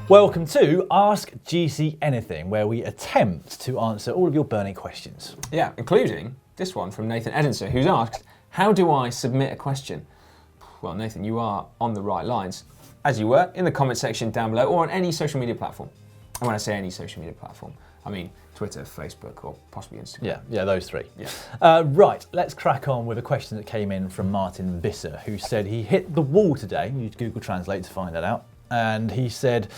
Welcome to Ask GC Anything, where we attempt to answer all of your burning questions. Yeah, including this one from Nathan Edinson, who's asked, how do I submit a question? Well, Nathan, you are on the right lines, as you were, in the comment section down below or on any social media platform. And when I say any social media platform, I mean Twitter, Facebook, or possibly Instagram. Yeah, those three. Yeah. Right, let's crack on with a question that came in from Martin Visser, who said he hit the wall today. You used Google Translate to find that out. And he said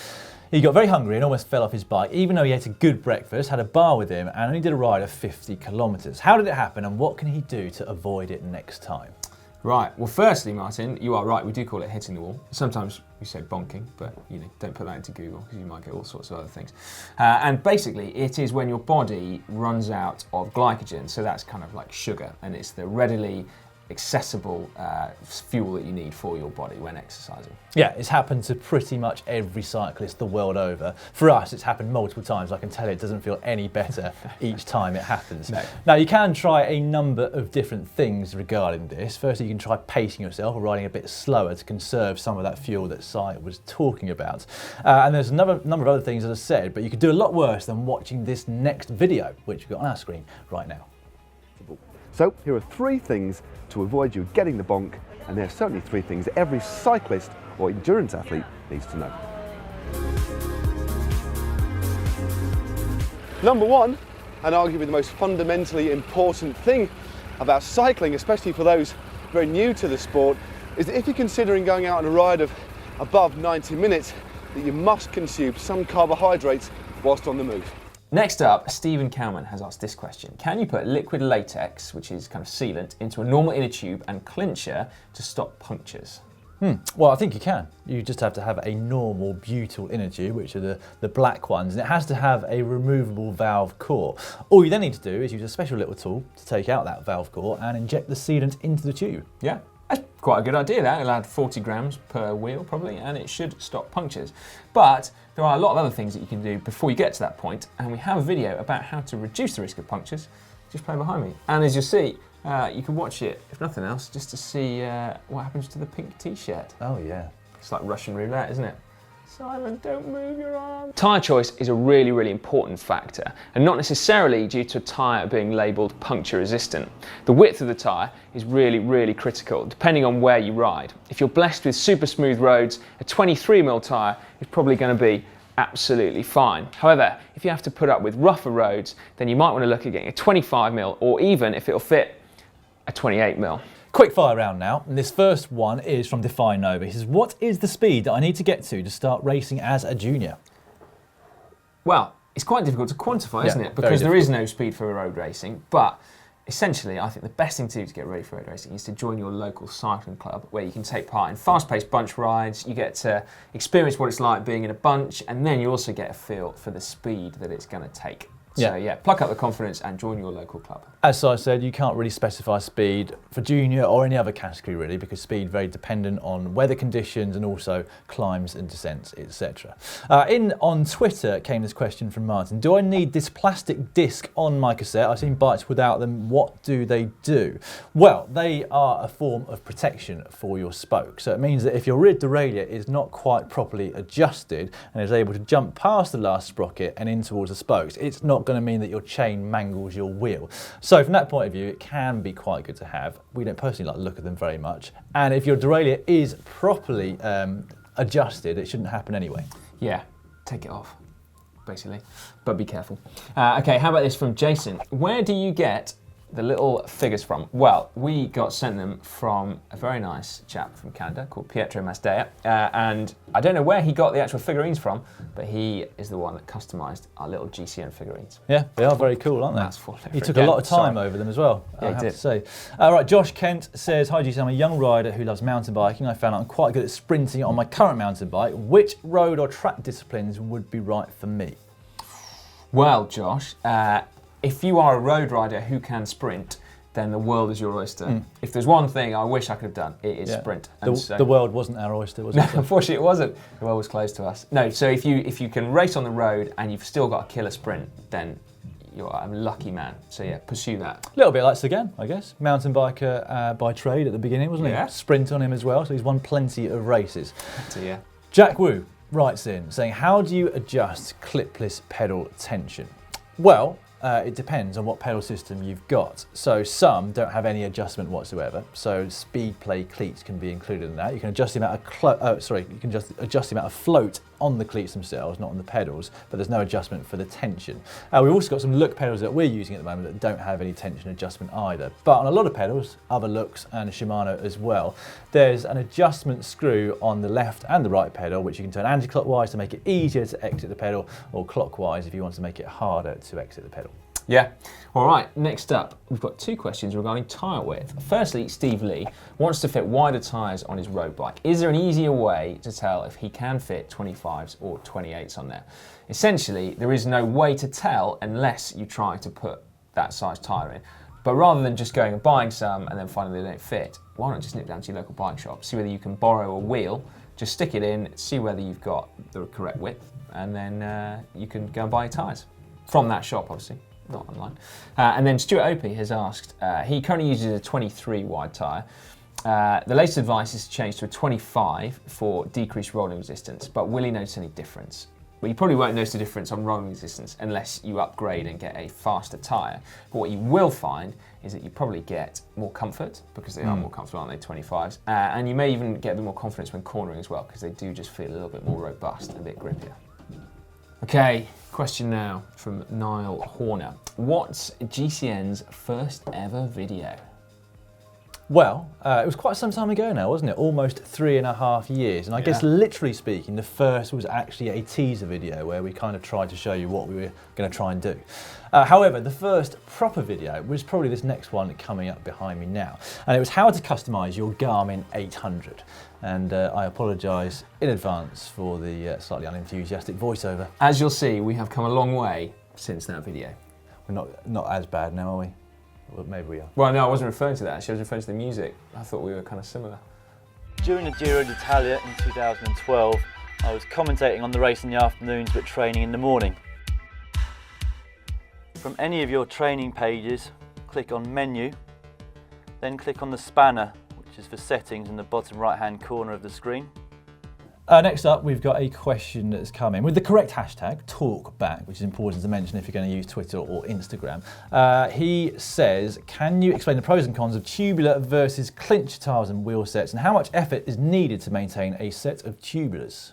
he got very hungry and almost fell off his bike, even though he ate a good breakfast, had a bar with him, and only did a ride of 50 kilometres. How did it happen, and what can he do to avoid it next time? Right, well firstly, Martin, you are right, we do call it hitting the wall. Sometimes we say bonking, but don't put that into Google because you might get all sorts of other things. And basically it is when your body runs out of glycogen, so that's kind of like sugar, and it's the readily accessible fuel that you need for your body when exercising. Yeah, it's happened to pretty much every cyclist the world over. For us, it's happened multiple times. I can tell you it doesn't feel any better each time it happens. No. Now, you can try a number of different things regarding this. Firstly, you can try pacing yourself or riding a bit slower to conserve some of that fuel that Si was talking about. And there's a number of other things, as I said, but you could do a lot worse than watching this next video, which we've got on our screen right now. So here are 3 things to avoid you getting the bonk, and there are certainly 3 things every cyclist or endurance athlete needs to know. Number 1, and arguably the most fundamentally important thing about cycling, especially for those very new to the sport, is that if you're considering going out on a ride of above 90 minutes, that you must consume some carbohydrates whilst on the move. Next up, Stephen Cowman has asked this question. Can you put liquid latex, which is kind of sealant, into a normal inner tube and clincher to stop punctures? Well, I think you can. You just have to have a normal butyl inner tube, which are the black ones, and it has to have a removable valve core. All you then need to do is use a special little tool to take out that valve core and inject the sealant into the tube. Yeah, that's quite a good idea, that. It'll add 40 grams per wheel, probably, and it should stop punctures. But there are a lot of other things that you can do before you get to that point, and we have a video about how to reduce the risk of punctures just playing behind me. And as you'll see, you can watch it, if nothing else, just to see what happens to the pink t-shirt. Oh yeah. It's like Russian roulette, isn't it? Simon, don't move your arm. Tyre choice is a really, really important factor, and not necessarily due to a tyre being labelled puncture resistant. The width of the tyre is really, really critical, depending on where you ride. If you're blessed with super smooth roads, a 23mm tyre is probably going to be absolutely fine. However, if you have to put up with rougher roads, then you might want to look at getting a 25mm, or even, if it'll fit, a 28mm. Quick fire round now, and this first one is from Define Nova. He says, what is the speed that I need to get to start racing as a junior? Well, it's quite difficult to quantify, isn't it? Because there is no speed for road racing, but essentially I think the best thing to do to get ready for road racing is to join your local cycling club, where you can take part in fast-paced bunch rides, you get to experience what it's like being in a bunch, and then you also get a feel for the speed that it's going to take. So yeah, pluck up the confidence and join your local club. As I said, you can't really specify speed for junior or any other category really, because speed is very dependent on weather conditions and also climbs and descents, etc. On Twitter came this question from Martin. Do I need this plastic disc on my cassette? I've seen bikes without them. What do they do? Well, they are a form of protection for your spoke. So it means that if your rear derailleur is not quite properly adjusted and is able to jump past the last sprocket and in towards the spokes, it's not going to mean that your chain mangles your wheel. So from that point of view, it can be quite good to have. We don't personally like the look of them very much. And if your derailleur is properly adjusted, it shouldn't happen anyway. Yeah, take it off, basically, but be careful. Okay, how about this from Jason? Where do you get the little figures from? Well, we got sent them from a very nice chap from Canada called Pietro Masdea, and I don't know where he got the actual figurines from, but he is the one that customised our little GCN figurines. Yeah, they are very cool, aren't they? That's for He took a lot of time over them as well, Yeah, I have to say. Right, Josh Kent says, hi GC, I'm a young rider who loves mountain biking. I found out I'm quite good at sprinting on my current mountain bike. Which road or track disciplines would be right for me? Well, Josh, if you are a road rider who can sprint, then the world is your oyster. If there's one thing I wish I could have done, it is sprint. And the world wasn't our oyster, was it? No, unfortunately it wasn't. The world was closed to us. No, so if you can race on the road and you've still got a killer sprint, then you're a lucky man. So yeah, pursue that. A little bit like Sagan, I guess. Mountain biker by trade at the beginning, wasn't he? Yeah. Sprint on him as well, so he's won plenty of races. So yeah. Jack Wu writes in saying, how do you adjust clipless pedal tension? Well, it depends on what pedal system you've got. So some don't have any adjustment whatsoever. So speed play cleats can be included in that. You can adjust the amount of you can just adjust the amount of float on the cleats themselves, not on the pedals, but there's no adjustment for the tension. We've also got some look pedals that we're using at the moment that don't have any tension adjustment either. But on a lot of pedals, other looks and Shimano as well, there's an adjustment screw on the left and the right pedal, which you can turn anti-clockwise to make it easier to exit the pedal, or clockwise if you want to make it harder to exit the pedal. Yeah. All right, next up, we've got 2 questions regarding tyre width. Firstly, Steve Lee wants to fit wider tyres on his road bike. Is there an easier way to tell if he can fit 25s or 28s on there? Essentially, there is no way to tell unless you try to put that size tyre in. But rather than just going and buying some and then finding they don't fit, why not just nip down to your local bike shop, see whether you can borrow a wheel, just stick it in, see whether you've got the correct width, and then you can go and buy your tyres. From that shop, obviously. Not online. And then Stuart Opie has asked, he currently uses a 23 wide tyre. The latest advice is to change to a 25 for decreased rolling resistance, but will he notice any difference? Well, you probably won't notice the difference on rolling resistance unless you upgrade and get a faster tyre. But what you will find is that you probably get more comfort, because they are more comfortable, aren't they, 25s? And you may even get a bit more confidence when cornering as well, because they do just feel a little bit more robust and a bit grippier. Okay, question now from Niall Horner. What's GCN's first ever video? Well, it was quite some time ago now, wasn't it? Almost 3.5 years. And I guess literally speaking, the first was actually a teaser video where we kind of tried to show you what we were going to try and do. However, the first proper video was probably this next one coming up behind me now. And it was how to customise your Garmin 800. And I apologise in advance for the slightly unenthusiastic voiceover. As you'll see, we have come a long way since that video. We're not as bad now, are we? Well, maybe we are. Well, no, I wasn't referring to that. Actually, I was referring to the music. I thought we were kind of similar. During the Giro d'Italia in 2012, I was commentating on the race in the afternoons but training in the morning. From any of your training pages, click on Menu, then click on the spanner, which is for settings in the bottom right-hand corner of the screen. Next up, we've got a question that's come in with the correct hashtag, talkback, which is important to mention if you're going to use Twitter or Instagram. He says, can you explain the pros and cons of tubular versus clinch tyres and wheel sets, and how much effort is needed to maintain a set of tubulars?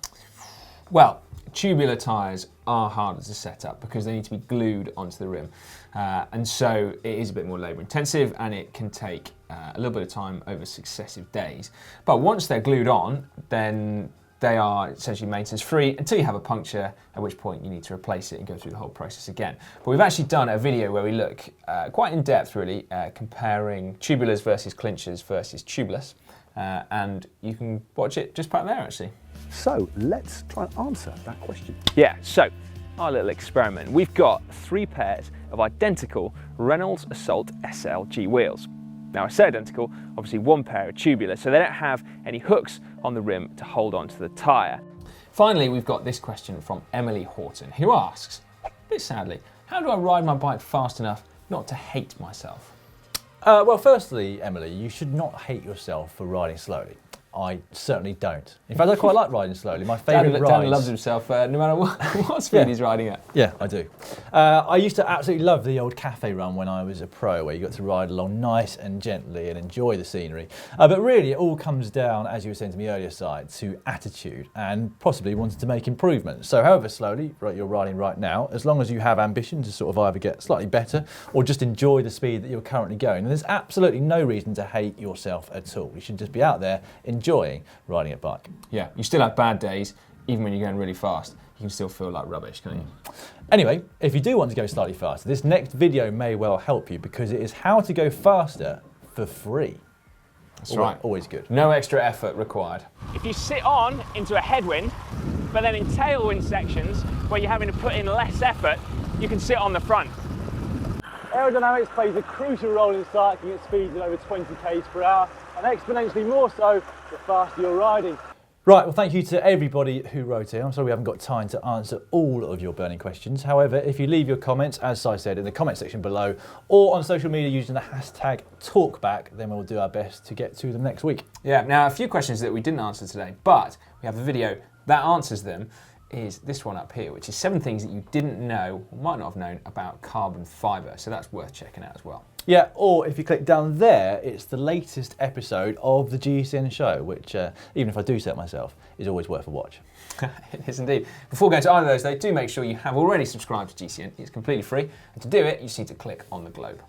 Well, tubular tyres are harder to set up because they need to be glued onto the rim. And so it is a bit more labour intensive, and it can take a little bit of time over successive days. But once they're glued on, then they are essentially maintenance free until you have a puncture, at which point you need to replace it and go through the whole process again. But we've actually done a video where we look quite in depth really, comparing tubulars versus clinchers versus tubeless. And you can watch it just back there actually. So let's try and answer that question. Yeah, so our little experiment. We've got 3 pairs of identical Reynolds Assault SLG wheels. Now I say identical, obviously 1 pair are tubular, so they don't have any hooks on the rim to hold onto the tyre. Finally, we've got this question from Emily Horton, who asks, a bit sadly, how do I ride my bike fast enough not to hate myself? Well, firstly, Emily, you should not hate yourself for riding slowly. I certainly don't. In fact, I quite like riding slowly. My favourite rides... Dan loves himself no matter what speed he's riding at. Yeah, I do. I used to absolutely love the old cafe run when I was a pro, where you got to ride along nice and gently and enjoy the scenery. But really, it all comes down, as you were saying to me earlier, Side, to attitude and possibly wanting to make improvements. So however slowly you're riding right now, as long as you have ambition to sort of either get slightly better or just enjoy the speed that you're currently going, then there's absolutely no reason to hate yourself at all. You should just be out there enjoying riding a bike. Yeah, you still have bad days, even when you're going really fast. You can still feel like rubbish, can't you? Anyway, if you do want to go slightly faster, this next video may well help you, because it is how to go faster for free. That's right. Always good. No extra effort required. If you sit on into a headwind, but then in tailwind sections where you're having to put in less effort, you can sit on the front. Aerodynamics plays a crucial role in cycling at speeds of over 20 km per hour, and exponentially more so the faster you're riding. Right, well, thank you to everybody who wrote in. I'm sorry we haven't got time to answer all of your burning questions. However, if you leave your comments, as Si said, in the comment section below, or on social media using the hashtag talkback, then we'll do our best to get to them next week. Yeah, now a few questions that we didn't answer today, but we have a video that answers them is this one up here, which is 7 things that you didn't know or might not have known about carbon fibre. So that's worth checking out as well. Yeah, or if you click down there, it's the latest episode of the GCN Show, which, even if I do say it myself, is always worth a watch. It is indeed. Before going to either of those, though, do make sure you have already subscribed to GCN. It's completely free. And to do it, you just need to click on the globe.